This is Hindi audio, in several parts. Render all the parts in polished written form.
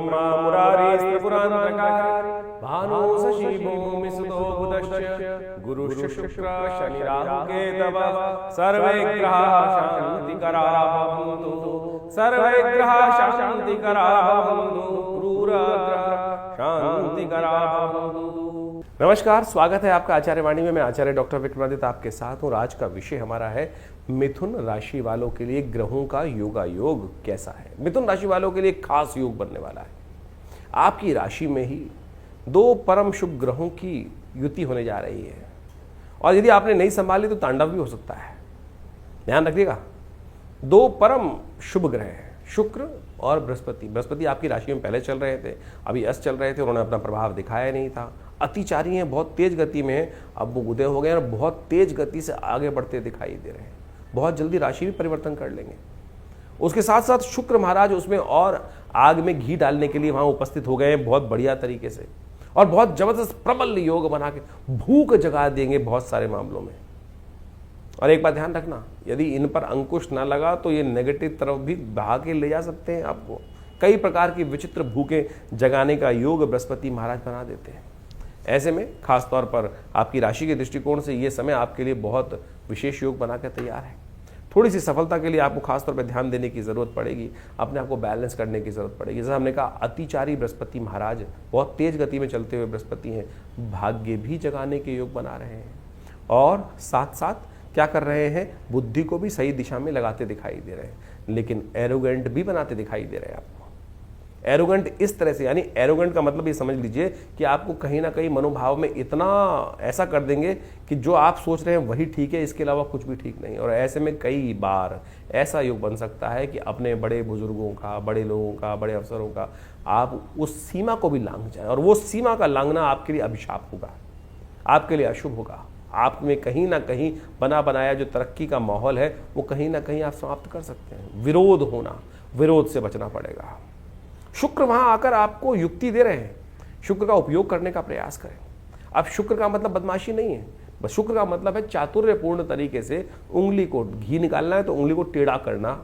ब्रह्मा मुरारी भानु शशि भूमि सुतो बुधश्च गुरुः शुक्रः शनि राहु केतवः सर्वे ग्रहाः शान्तिकराः भवन्तु सर्वे ग्रहाः शान्तिकराः भवन्तु क्रूरग्रहाः शान्तिकराः भवन्तु। नमस्कार, स्वागत है आपका आचार्य वाणी में। मैं आचार्य डॉक्टर विक्रमादित्य आपके साथ हूँ। आज का विषय हमारा है मिथुन राशि वालों के लिए ग्रहों का योगायोग कैसा है। मिथुन राशि वालों के लिए खास योग बनने वाला है। आपकी राशि में ही दो परम शुभ ग्रहों की युति होने जा रही है और यदि आपने नहीं संभाली तो तांडव भी हो सकता है। ध्यान रखिएगा, दो परम शुभ ग्रह हैं, शुक्र और बृहस्पति। बृहस्पति आपकी राशि में पहले चल रहे थे, अभी अस्त चल रहे थे, उन्होंने अपना प्रभाव दिखाया नहीं था। अतिचारी हैं, बहुत तेज गति में हैं, अब वो उदय हो गए और बहुत तेज गति से आगे बढ़ते दिखाई दे रहे हैं। बहुत जल्दी राशि भी परिवर्तन कर लेंगे। उसके साथ साथ शुक्र महाराज उसमें और आग में घी डालने के लिए वहां उपस्थित हो गए हैं बहुत बढ़िया तरीके से, और बहुत जबरदस्त प्रबल योग बना के भूख जगा देंगे बहुत सारे मामलों में। और एक बात ध्यान रखना, यदि इन पर अंकुश ना लगा तो ये नेगेटिव तरफ भी बहा के ले जा सकते हैं। आपको कई प्रकार की विचित्र भूखें जगाने का योग बृहस्पति महाराज बना देते हैं। ऐसे में खास तौर पर आपकी राशि के दृष्टिकोण से ये समय आपके लिए बहुत विशेष योग बना के तैयार है। थोड़ी सी सफलता के लिए आपको खास तौर पर ध्यान देने की जरूरत पड़ेगी, अपने आप को बैलेंस करने की जरूरत पड़ेगी। जैसे हमने कहा, अतिचारी बृहस्पति महाराज बहुत तेज गति में चलते हुए बृहस्पति हैं, भाग्य भी जगाने के योग बना रहे हैं और साथ साथ क्या कर रहे हैं, बुद्धि को भी सही दिशा में लगाते दिखाई दे रहे हैं, लेकिन एरोगेंट भी बनाते दिखाई दे रहे हैं आपको। एरोगेंट इस तरह से, यानी एरोगेंट का मतलब ये समझ लीजिए कि आपको कहीं ना कहीं मनोभाव में इतना ऐसा कर देंगे कि जो आप सोच रहे हैं वही ठीक है, इसके अलावा कुछ भी ठीक नहीं। और ऐसे में कई बार ऐसा योग बन सकता है कि अपने बड़े बुजुर्गों का, बड़े लोगों का, बड़े अफसरों का आप उस सीमा को भी लांघ जाए, और वो सीमा का लांघना आपके लिए अभिशाप होगा, आपके लिए अशुभ होगा। आप में कहीं ना कहीं बना बनाया जो तरक्की का माहौल है वो कहीं ना कहीं आप समाप्त कर सकते हैं। विरोध होना, विरोध से बचना पड़ेगा। शुक्र वहां आकर आपको युक्ति दे रहे हैं, शुक्र का उपयोग करने का प्रयास करें। अब शुक्र का मतलब बदमाशी नहीं है, बस शुक्र का मतलब है चातुर्यपूर्ण तरीके से उंगली को घी निकालना है तो उंगली को टेढ़ा करना।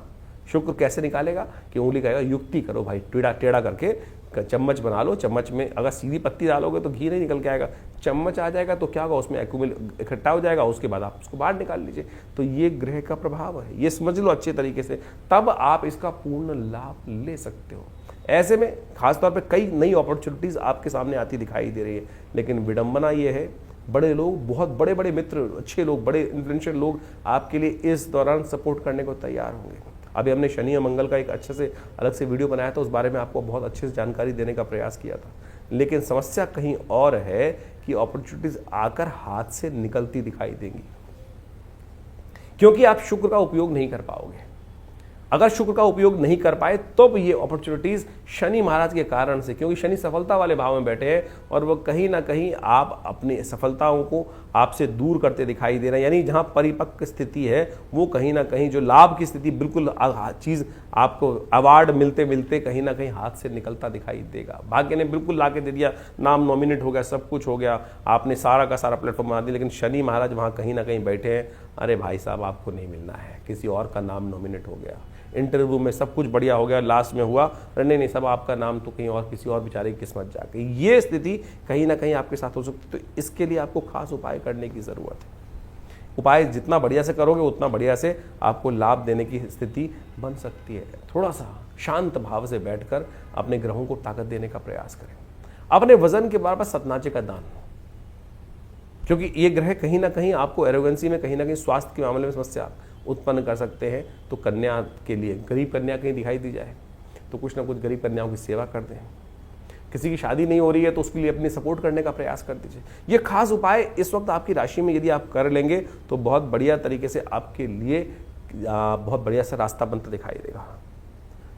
शुक्र कैसे निकालेगा कि उंगली कहेगा युक्ति करो भाई, टेढ़ा टेढ़ा करके चम्मच बना लो। चम्मच में अगर सीधी पत्ती डालोगे तो घी नहीं निकल के आएगा, चम्मच आ जाएगा तो क्या होगा, उसमें इकट्ठा हो जाएगा, उसके बाद आप उसको बाहर निकाल लीजिए। तो ये ग्रह का प्रभाव है, ये समझ लो अच्छे तरीके से, तब आप इसका पूर्ण लाभ ले सकते हो। ऐसे में खासतौर पे कई नई अपॉर्चुनिटीज आपके सामने आती दिखाई दे रही है, लेकिन विडंबना ये है, बड़े लोग, बहुत बड़े बड़े मित्र, अच्छे लोग, बड़े इन्फ्लुएंशियल लोग आपके लिए इस दौरान सपोर्ट करने को तैयार होंगे। अभी हमने शनि और मंगल का एक अच्छे से अलग से वीडियो बनाया था, उस बारे में आपको बहुत अच्छे से जानकारी देने का प्रयास किया था, लेकिन समस्या कहीं और है कि अपॉर्चुनिटीज आकर हाथ से निकलती दिखाई देंगी क्योंकि आप शुक्र का उपयोग नहीं कर पाओगे। अगर शुक्र का उपयोग नहीं कर पाए तो ये अपॉर्चुनिटीज शनि महाराज के कारण से, क्योंकि शनि सफलता वाले भाव में बैठे हैं और वो कहीं ना कहीं आप अपनी सफलताओं को आपसे दूर करते दिखाई दे रहे हैं। यानी जहां परिपक्व स्थिति है वो कहीं ना कहीं जो लाभ की स्थिति, बिल्कुल चीज आपको अवार्ड मिलते मिलते कहीं ना कहीं हाथ से निकलता दिखाई देगा। भाग्य ने बिल्कुल ला के दे दिया, नाम नॉमिनेट हो गया, सब कुछ हो गया, आपने सारा का सारा प्लेटफॉर्म बना दिया, लेकिन शनि महाराज वहां कहीं ना कहीं बैठे हैं, अरे भाई साहब आपको नहीं मिलना है, किसी और का नाम नॉमिनेट हो गया, इंटरव्यू में सब कुछ बढ़िया हो गया, लास्ट में हुआ अरे नहीं सब आपका नाम तो कहीं और, किसी और बेचारे की किस्मत जाके। ये स्थिति कहीं ना कहीं आपके साथ हो सकती है। तो इसके लिए आपको खास उपाय करने की जरूरत है। उपाय जितना बढ़िया से करोगे उतना बढ़िया से आपको लाभ देने की स्थिति बन सकती है। थोड़ा सा शांत भाव से बैठकर अपने ग्रहों को ताकत देने का प्रयास करें। अपने वजन के बराबर सतनाचे का दान, क्योंकि ये ग्रह कहीं ना कहीं आपको एरोगेंसी में, कहीं ना कहीं स्वास्थ्य के मामले में समस्या उत्पन्न कर सकते हैं। तो कन्या के लिए, गरीब कन्या कहीं दिखाई दी जाए तो कुछ ना कुछ गरीब कन्याओं की सेवा कर दें। किसी की शादी नहीं हो रही है तो उसके लिए अपनी सपोर्ट करने का प्रयास कर दीजिए। ये खास उपाय इस वक्त आपकी राशि में यदि आप कर लेंगे तो बहुत बढ़िया तरीके से आपके लिए बहुत बढ़िया सा रास्ता बनता दिखाई देगा।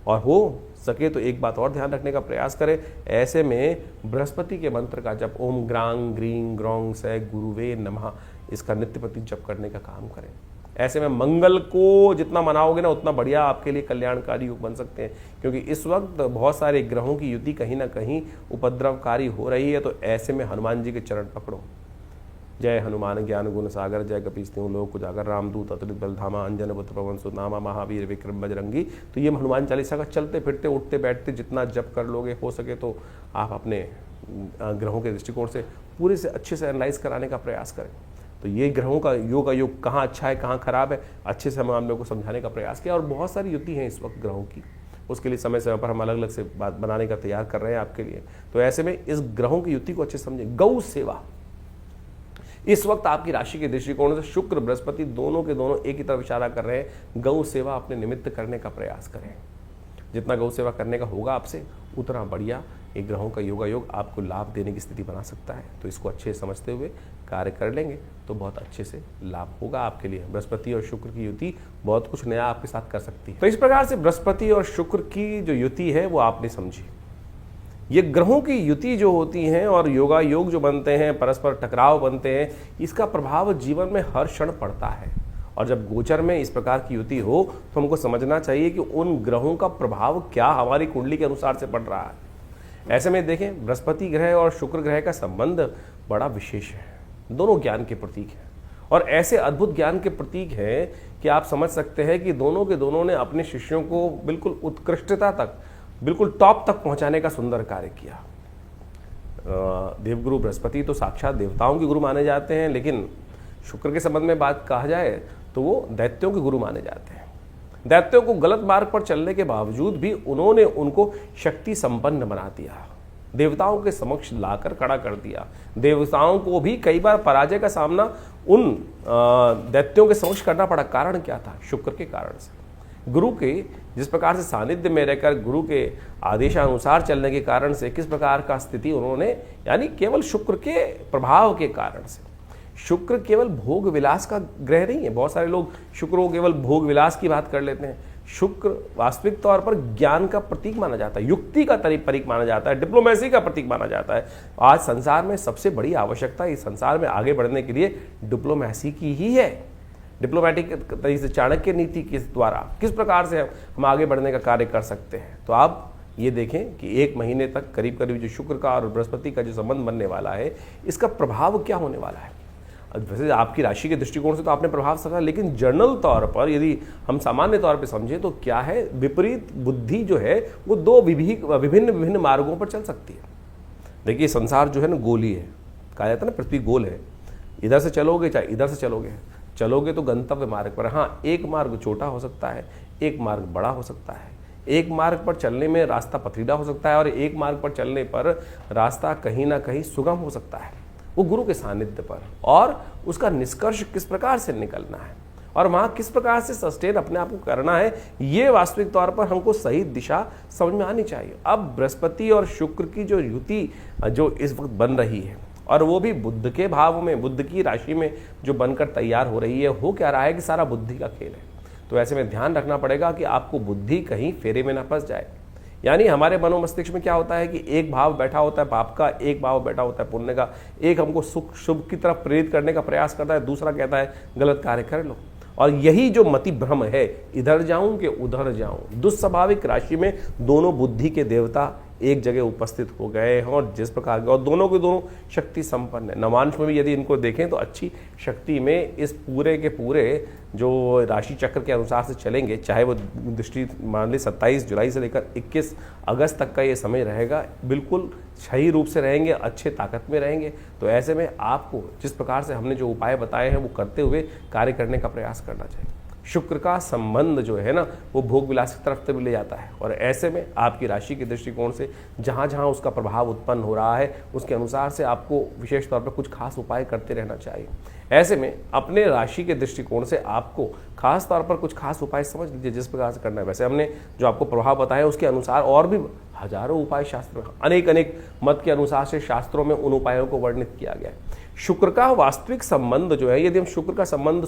और हो सके तो एक बात और ध्यान रखने का प्रयास करें, ऐसे में बृहस्पति के मंत्र का जप, ओम ग्रांग ग्रीं ग्रौंग से गुरुवे नमः, इसका नित्य प्रति जप करने का काम करें। ऐसे में मंगल को जितना मनाओगे ना उतना बढ़िया आपके लिए कल्याणकारी योग बन सकते हैं, क्योंकि इस वक्त बहुत सारे ग्रहों की युति कहीं ना कहीं उपद्रवकारी हो रही है। तो ऐसे में हनुमान जी के चरण पकड़ो, जय हनुमान ज्ञान गुण सागर, जय कपीस तिहुँ लोक उजागर, रामदूत अतुलित बल धामा, अंजन पुत्र पवन सुत नामा, महावीर विक्रम बजरंगी। तो ये हनुमान चालीसा का चलते फिरते उठते बैठते जितना जप कर लोगे, हो सके तो आप अपने ग्रहों के दृष्टिकोण से पूरे से अच्छे से एनालाइज कराने का प्रयास करें। तो ये ग्रहों का योग कहाँ अच्छा है कहाँ खराब है, अच्छे से हम आप लोगों को समझाने का प्रयास किया। और बहुत सारी युति हैं इस वक्त ग्रहों की, उसके लिए समय समय पर हम अलग अलग से बात बनाने का तैयार कर रहे हैं आपके लिए। तो ऐसे में इस ग्रहों की युति को अच्छे से समझें। गौ सेवा इस वक्त आपकी राशि के दृष्टिकोण से शुक्र बृहस्पति दोनों के दोनों एक ही तरफ इशारा कर रहे हैं। गौ सेवा अपने निमित्त करने का प्रयास करें। जितना गौ सेवा करने का होगा आपसे उतना बढ़िया एक ग्रहों का योग आपको लाभ देने की स्थिति बना सकता है। तो इसको अच्छे समझते हुए कार्य कर लेंगे तो बहुत अच्छे से लाभ होगा आपके लिए। बृहस्पति और शुक्र की युति बहुत कुछ नया आपके साथ कर सकती है। तो इस प्रकार से बृहस्पति और शुक्र की जो युति है वो आपने समझी। ये ग्रहों की युति जो होती हैं और योग जो बनते हैं, परस्पर टकराव बनते हैं, इसका प्रभाव जीवन में हर क्षण पड़ता है। और जब गोचर में इस प्रकार की युति हो तो हमको समझना चाहिए कि उन ग्रहों का प्रभाव क्या हमारी कुंडली के अनुसार से पड़ रहा है। ऐसे में देखें, बृहस्पति ग्रह और शुक्र ग्रह का संबंध बड़ा विशेष है। दोनों ज्ञान के प्रतीक हैं और ऐसे अद्भुत ज्ञान के प्रतीक हैं कि आप समझ सकते हैं कि दोनों के दोनों ने अपने शिष्यों को बिल्कुल उत्कृष्टता तक, बिल्कुल टॉप तक पहुंचाने का सुंदर कार्य किया। देवगुरु बृहस्पति तो साक्षात देवताओं के गुरु माने जाते हैं, लेकिन शुक्र के संबंध में बात कहा जाए तो वो दैत्यों के गुरु माने जाते हैं। दैत्यों को गलत मार्ग पर चलने के बावजूद भी उन्होंने उनको शक्ति संपन्न बना दिया, देवताओं के समक्ष लाकर खड़ा कर दिया। देवताओं को भी कई बार पराजय का सामना उन दैत्यों के समक्ष करना पड़ा। कारण क्या था? शुक्र के कारण से। गुरु के जिस प्रकार से सानिध्य में रहकर गुरु के आदेशानुसार चलने के कारण से किस प्रकार का स्थिति उन्होंने, यानी केवल शुक्र के प्रभाव के कारण से। शुक्र केवल भोग विलास का ग्रह नहीं है। बहुत सारे लोग शुक्र को केवल भोग विलास की बात कर लेते हैं। शुक्र वास्तविक तौर पर ज्ञान का प्रतीक माना जाता है, युक्ति का प्रतीक माना जाता है, डिप्लोमेसी का प्रतीक माना जाता है। आज संसार में सबसे बड़ी आवश्यकता इस संसार में आगे बढ़ने के लिए डिप्लोमेसी की ही है। डिप्लोमेटिक तरीके से चाणक्य नीति के द्वारा किस प्रकार से हम आगे बढ़ने का कार्य कर सकते हैं। तो आप ये देखें कि 1 महीने तक करीब करीब जो शुक्र का और बृहस्पति का जो संबंध बनने वाला है, इसका प्रभाव क्या होने वाला है। वैसे आपकी राशि के दृष्टिकोण से तो आपने प्रभाव समझा, लेकिन जनरल तौर पर यदि हम सामान्य तौर पे समझें तो क्या है, विपरीत बुद्धि जो है वो 2 विभिन्न मार्गों पर चल सकती है। देखिए, संसार जो है ना गोली है, कहा जाता है ना पृथ्वी गोल है। इधर से चलोगे चाहे इधर से चलोगे तो गंतव्य मार्ग पर। हाँ, एक मार्ग छोटा हो सकता है, एक मार्ग बड़ा हो सकता है। एक मार्ग पर चलने में रास्ता पथरीला हो सकता है और एक मार्ग पर चलने पर रास्ता कहीं ना कहीं सुगम हो सकता है। वो गुरु के सानिध्य पर, और उसका निष्कर्ष किस प्रकार से निकलना है और वहां किस प्रकार से सस्टेन अपने आप को करना है, ये वास्तविक तौर पर हमको सही दिशा समझ में आनी चाहिए। अब बृहस्पति और शुक्र की जो युति जो इस वक्त बन रही है, और वो भी बुध के भाव में, बुध की राशि में जो बनकर तैयार हो रही है, हो क्या रहा है कि सारा बुद्धि का खेल है। तो ऐसे में ध्यान रखना पड़ेगा कि आपको बुद्धि कहीं फेरे में ना फंस जाए। यानी हमारे मनोमस्तिष्क में क्या होता है कि एक भाव बैठा होता है पाप का, एक भाव बैठा होता है पुण्य का। एक हमको सुख शुभ की तरफ प्रेरित करने का प्रयास करता है, दूसरा कहता है गलत कार्य कर लो। और यही जो मति भ्रम है, इधर जाऊं कि उधर जाऊं, दुस्वाभाविक राशि में दोनों बुद्धि के देवता एक जगह उपस्थित हो गए हैं और जिस प्रकार के, और दोनों के दोनों शक्ति संपन्न है। नवांश में भी यदि इनको देखें तो अच्छी शक्ति में इस पूरे के पूरे जो राशि चक्र के अनुसार से चलेंगे, चाहे वो दृष्टि मान ली 27 जुलाई से लेकर 21 अगस्त तक का ये समय रहेगा, बिल्कुल सही रूप से रहेंगे, अच्छे ताकत में रहेंगे। तो ऐसे में आपको जिस प्रकार से हमने जो उपाय बताए हैं वो करते हुए कार्य करने का प्रयास करना चाहिए। शुक्र का संबंध जो है ना, वो भोग विलास की तरफ भी ले जाता है, और ऐसे में आपकी राशि के दृष्टिकोण से जहाँ जहाँ उसका प्रभाव उत्पन्न हो रहा है, उसके अनुसार से आपको विशेष तौर पर कुछ खास उपाय करते रहना चाहिए। ऐसे में अपने राशि के दृष्टिकोण से आपको खास तौर पर कुछ खास उपाय समझ लीजिए जिस प्रकार से करना है। वैसे हमने जो आपको प्रभाव बताया उसके अनुसार और भी हजारों उपाय शास्त्र में, अनेक मत के अनुसार से शास्त्रों में उन उपायों को वर्णित किया गया है। शुक्र का वास्तविक संबंध जो है, यदि हम शुक्र का संबंध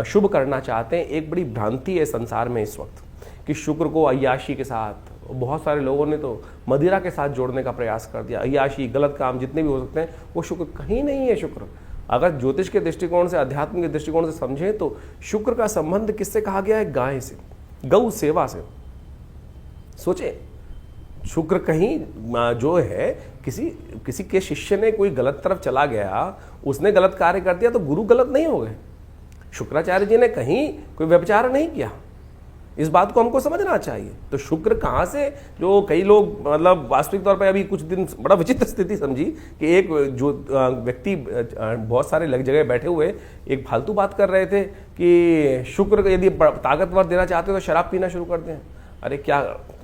शुभ करना चाहते हैं, एक बड़ी भ्रांति है संसार में इस वक्त कि शुक्र को अय्याशी के साथ, बहुत सारे लोगों ने तो मदिरा के साथ जोड़ने का प्रयास कर दिया। अय्याशी, गलत काम जितने भी हो सकते हैं, वो शुक्र कहीं नहीं है। शुक्र अगर ज्योतिष के दृष्टिकोण से, अध्यात्म के दृष्टिकोण से समझें तो शुक्र का संबंध किससे कहा गया है? गाय से, गौ सेवा से। सोचे शुक्र कहीं जो है किसी के शिष्य ने कोई गलत तरफ चला गया, उसने गलत कार्य कर दिया तो गुरु गलत नहीं हो गए। शुक्राचार्य जी ने कहीं कोई व्यभिचार नहीं किया, इस बात को हमको समझना चाहिए। तो शुक्र कहाँ से, जो कई लोग मतलब वास्तविक तौर पे अभी कुछ दिन बड़ा विचित्र स्थिति समझी कि एक जो व्यक्ति बहुत सारे लग जगह बैठे हुए एक फालतू बात कर रहे थे कि शुक्र यदि ताकतवर देना चाहते हो तो शराब पीना शुरू कर दें। अरे क्या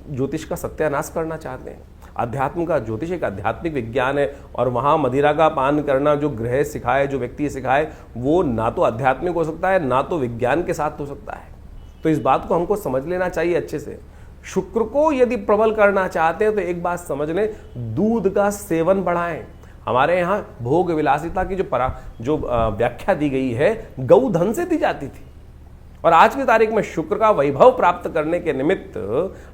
ज्योतिष का सत्यानाश करना चाहते हैं? अध्यात्म का, ज्योतिष एक आध्यात्मिक विज्ञान है और वहाँ मदिरा का पान करना जो ग्रह सिखाए, जो व्यक्ति सिखाए, वो ना तो आध्यात्मिक हो सकता है ना तो विज्ञान के साथ हो सकता है। तो इस बात को हमको समझ लेना चाहिए अच्छे से। शुक्र को यदि प्रबल करना चाहते हैं तो एक बात समझ लें, दूध का सेवन बढ़ाएं। हमारे यहाँ भोग विलासिता की जो व्याख्या दी गई है गौधन से दी जाती थी, और आज की तारीख में शुक्र का वैभव प्राप्त करने के निमित्त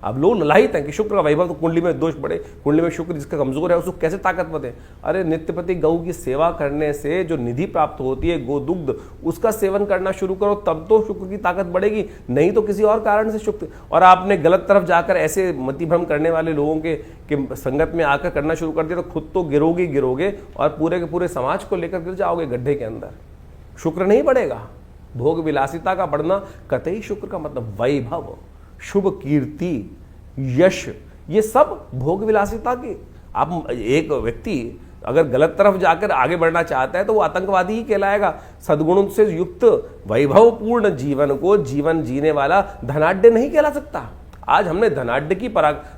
अब लोग ललायित हैं कि शुक्र का वैभव, तो कुंडली में दोष बढ़े, कुंडली में शुक्र जिसका कमजोर है उसको कैसे ताकत बढ़े। अरे नित्यप्रति गौ की सेवा करने से जो निधि प्राप्त होती है गोदुग्ध, उसका सेवन करना शुरू करो, तब तो शुक्र की ताकत बढ़ेगी, नहीं तो किसी और कारण से शुक्र। और आपने गलत तरफ जाकर ऐसे मतिभ्रम करने वाले लोगों के संगत में आकर करना शुरू कर दिया तो खुद तो गिरोगे और पूरे के पूरे समाज को लेकर गिर जाओगे गड्ढे के अंदर। शुक्र नहीं बढ़ेगा। भोग विलासिता का बढ़ना कतई शुक्र का मतलब वैभव, शुभ कीर्ति, यश, ये सब भोग विलासिता की। आप एक व्यक्ति अगर गलत तरफ जाकर आगे बढ़ना चाहता है तो वो आतंकवादी ही कहलाएगा। सद्गुणों से युक्त वैभवपूर्ण जीवन को जीवन जीने वाला धनाढ्य नहीं कहला सकता। आज हमने धनाढ्य की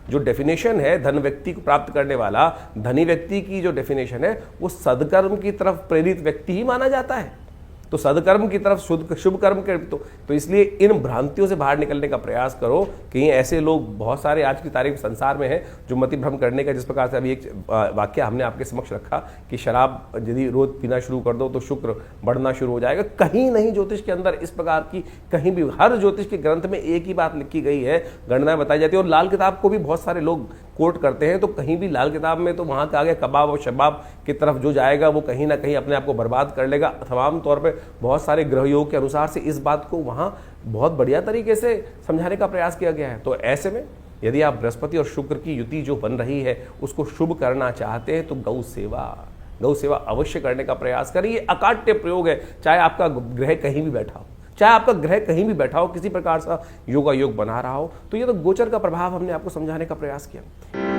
जो डेफिनेशन है, धन व्यक्ति को प्राप्त करने वाला धनी व्यक्ति की जो डेफिनेशन है, वो सदकर्म की तरफ प्रेरित व्यक्ति ही माना जाता है। तो सदकर्म की तरफ शुभ कर्म के तो इसलिए इन भ्रांतियों से बाहर निकलने का प्रयास करो। कहीं ऐसे लोग बहुत सारे आज की तारीख संसार में हैं जो मतिभ्रम करने का, जिस प्रकार से अभी एक वाक्य हमने आपके समक्ष रखा कि शराब यदि रोज पीना शुरू कर दो तो शुक्र बढ़ना शुरू हो जाएगा। कहीं नहीं ज्योतिष के अंदर इस प्रकार की, कहीं भी हर ज्योतिष के ग्रंथ में एक ही बात लिखी गई है, गणनाएं बताई जाती है। और लाल किताब को भी बहुत सारे लोग कोट करते हैं, तो कहीं भी लाल किताब में तो वहाँ का आगे कबाब और शबाब की तरफ जो जाएगा वो कहीं ना कहीं अपने आप को बर्बाद कर लेगा। तमाम तौर पर बहुत सारे ग्रहयोग के अनुसार से इस बात को वहाँ बहुत बढ़िया तरीके से समझाने का प्रयास किया गया है। तो ऐसे में यदि आप बृहस्पति और शुक्र की युति जो बन रही है उसको शुभ करना चाहते हैं तो गौ सेवा अवश्य करने का प्रयास करिए। ये अकाट्य प्रयोग है, चाहे आपका ग्रह कहीं भी बैठा हो, चाहे आपका ग्रह कहीं भी बैठा हो, किसी प्रकार का योगा योग बना रहा हो। तो ये तो गोचर का प्रभाव हमने आपको समझाने का प्रयास किया।